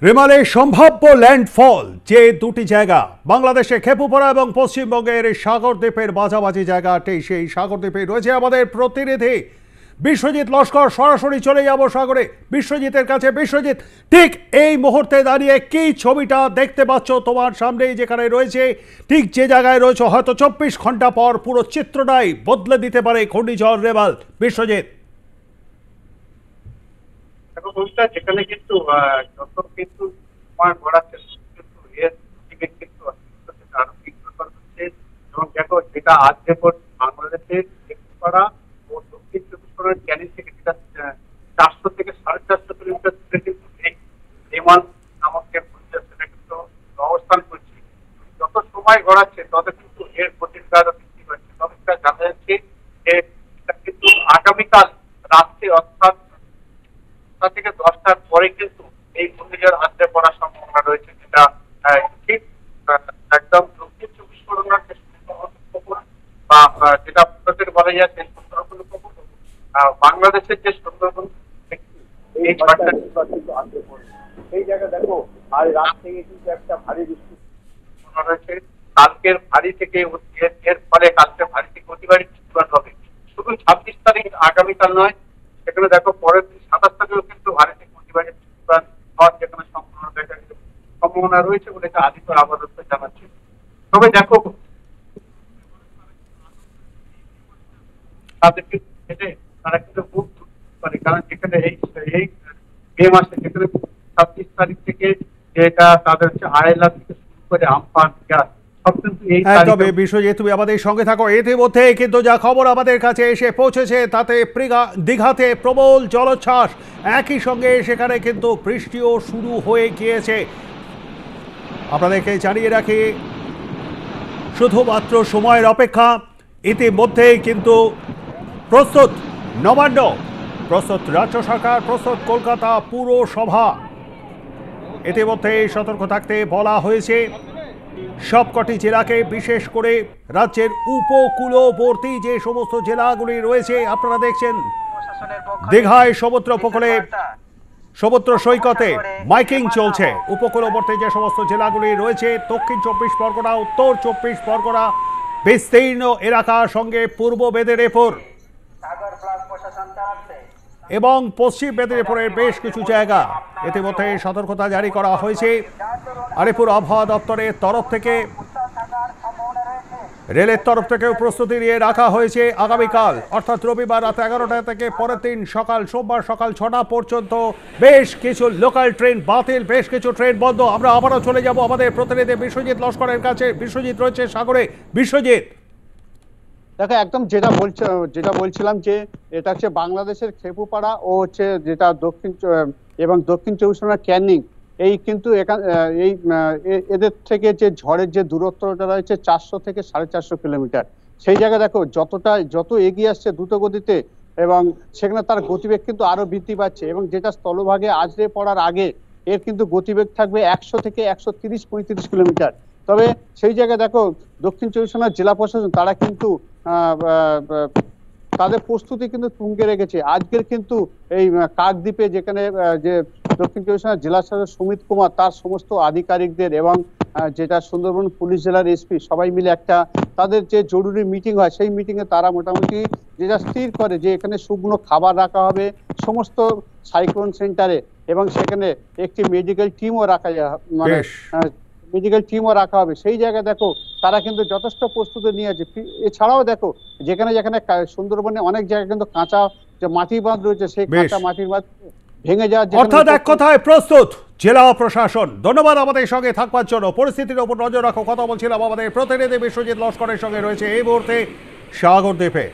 রেমালে সম্ভাব্য ল্যান্ডফল যে দুটি জায়গা বাংলাদেশে খেপুপাড়া এবং পশ্চিমবঙ্গের সাগরদ্বীপের মাঝামাঝি জায়গাটি, সেই সাগরদ্বীপে রয়েছে আমাদের প্রতিনিধি বিশ্বজিৎ লস্কর। সরাসরি চলে যাব সাগরে বিশ্বজিতের কাছে। বিশ্বজিৎ, ঠিক এই মুহূর্তে দাঁড়িয়ে কি ছবিটা দেখতে পাচ্ছ তোমার সামনেই যেখানে রয়েছে, ঠিক যে জায়গায় রয়েছে, হয়তো 24 ঘন্টা পর পুরো চিত্রটাই বদলে দিতে পারে ঘূর্ণিঝড় রেমাল। বিশ্বজিৎ, যেখানে কিন্তু যত কিন্তু সময় গড়াচ্ছে কিন্তু এর দিকে কিন্তু আরো বিঘ্নকর হচ্ছে। এবং দেখো, যেটা আজ রেকর্ড বাংলাদেশের করা ও দক্ষিণ চব্বিশ পরগনার ক্যানিং থেকে যেটা 400 থেকে 450 কিলোমিটার দূরে কিন্তু এই রেমাল নামক যে ঘূর্ণিঝড় সেটা কিন্তু অবস্থান করছে। যত সময় গড়াচ্ছে তত কিন্তু এর গতিবেগ আরো বৃদ্ধি পাচ্ছে। তবে এটা জানা যাচ্ছে যে এটা কিন্তু আগামীকাল রাত্রে অর্থাৎ থেকে 10টার পরে কিন্তু এই ঘূর্ণিঝড় আছড়ে পড়ার সম্ভাবনা রয়েছে, যেটা ঠিক একদম দক্ষিণ চব্বিশ পরগনার যে সুন্দরবন বা যেটা প্রকৃতির বলা যায় সেই সুন্দরবন উপকূল, বাংলাদেশের যে সুন্দরবন, এই ঝড়টা এই জায়গা দেখো। আর রাত থেকে কিন্তু একটা ভারী বৃষ্টি রয়েছে। কালকের ভারী থেকে এর ফলে কালকে ভারী থেকে অতি ভারী বৃষ্টিপাত হবে। শুধু 26 তারিখ আগামীকাল নয়, সেখানে দেখো পরের দিন 27 তারিখেও কিন্তু ভারী থেকে অতি ভারী বৃষ্টিপাত হওয়ার যেখানে সম্ভাবনা রয়েছে বলে আদিত্য আবহাওয়া দপ্তর জানাচ্ছে। তবে দেখো, তাদেরকে তারা কিন্তু খুব পারে, কারণ যেখানে এই মে মাসে যেখানে 26 তারিখ থেকে যেটা তাদের হচ্ছে আড়াইলা থেকে শুরু করে আমফান গ্যাস সব কিন্তু এই তবে বিশ্বজিৎ, তুমি আমাদের সঙ্গে থাকো। ইতিমধ্যে কিন্তু যা খবর আমাদের কাছে এসে পৌঁছেছে তাতে দীঘাতে প্রবল জলোচ্ছ্বাস, একই সঙ্গে সেখানে কিন্তু বৃষ্টিও শুরু হয়ে গিয়েছে। আপনাদেরকে জানিয়ে রাখি, শুধুমাত্র সময়ের অপেক্ষা। ইতিমধ্যেই কিন্তু প্রস্তুত নবান্ন, প্রস্তুত রাজ্য সরকার, প্রস্তুত কলকাতা পুরসভা। ইতিমধ্যে সতর্ক থাকতে বলা হয়েছে সবকটি জেলাকে, বিশেষ করে রাজ্যের উপকূলবর্তী যে সমস্ত জেলাগুলি রয়েছে। আপনারা দেখছেন দীঘায় সমুদ্র উপকূলে, সমুদ্র সৈকতে মাইকিং চলছে। উপকূলবর্তী যে সমস্ত জেলাগুলি রয়েছে, দক্ষিণ 24 পরগনা, উত্তর 24 পরগনা, বিস্তীর্ণ এলাকার সঙ্গে পূর্ব মেদিনীপুর এবং পশ্চিম মেদিনীপুরের বেশ কিছু জায়গা ইতিমধ্যে সতর্কতা জারি করা হয়েছে আলিপুর আবহাওয়া দপ্তরের তরফ থেকে। রেলের তরফ থেকেও প্রস্তুতি নিয়ে রাখা হয়েছে। আগামীকাল অর্থাৎ রবিবার রাত 11টা থেকে পরের দিন সোমবার সকাল 6টা পর্যন্ত বেশ কিছু লোকাল ট্রেন বাতিল, বেশ কিছু ট্রেন বন্ধ। আমরা আবারও চলে যাব আমাদের প্রতিনিধি বিশ্বজিৎ লস্করের কাছে। বিশ্বজিৎ রয়েছে সাগরে। বিশ্বজিৎ, দেখো, একদম যেটা বলছিলাম যে এটা হচ্ছে বাংলাদেশের খেপুপাড়া ও হচ্ছে যেটা দক্ষিণ 24 পরগনা ক্যানিং, এই কিন্তু এই এদের থেকে যে ঝড়ের যে দূরত্বটা রয়েছে 400 থেকে 450 কিলোমিটার। সেই জায়গায় দেখো যত এগিয়ে আসছে দ্রুত গতিতে, এবং সেখানে তার গতিবেগ কিন্তু আরো বৃদ্ধি পাচ্ছে। এবং যেটা স্থলভাগে আছড়ে পড়ার আগে এর কিন্তু গতিবেগ থাকবে 100 থেকে 130-135 কিলোমিটার। তবে সেই জায়গায় দেখো, দক্ষিণ 24 পরগনার জেলা প্রশাসন তারা কিন্তু তাদের প্রস্তুতি কিন্তু তুঙ্গে রেখেছে। আজকের কিন্তু এই কাকদ্বীপে, যেখানে যে দক্ষিণ 24 পরগনার জেলা শাসক সুমিত কুমার তার সমস্ত আধিকারিকদের এবং যেটা সুন্দরবন পুলিশ জেলার এসপি সবাই মিলে একটা তাদের যে জরুরি মিটিং হয়, সেই মিটিং এ তারা মোটামুটি যেটা স্থির করে যে এখানে শুকনো খাবার রাখা হবে সমস্ত সাইক্লোন সেন্টারে, এবং সেখানে একটি মেডিকেল টিমও রাখা মানে মেডিকেল টিমও রাখা হবে। সেই জায়গায় দেখো তারা কিন্তু যথেষ্ট প্রস্তুতি নিয়েছে। এছাড়াও দেখো, যেখানে সুন্দরবনে অনেক জায়গায় কিন্তু কাঁচা যে মাটির বাঁধ রয়েছে, সেই কাঁচা মাটির বাঁধ ভেঙে যাওয়ার, অর্থাৎ এক কথায় প্রস্তুত জেলা প্রশাসন। ধন্যবাদ আমাদের সঙ্গে থাকবার জন্য। পরিস্থিতির উপর নজর রাখো। কথা বলছিলাম আমাদের প্রতিনিধি বিশ্বজিৎ লস্করের সঙ্গে, রয়েছে এই মুহূর্তে সাগরদ্বীপে।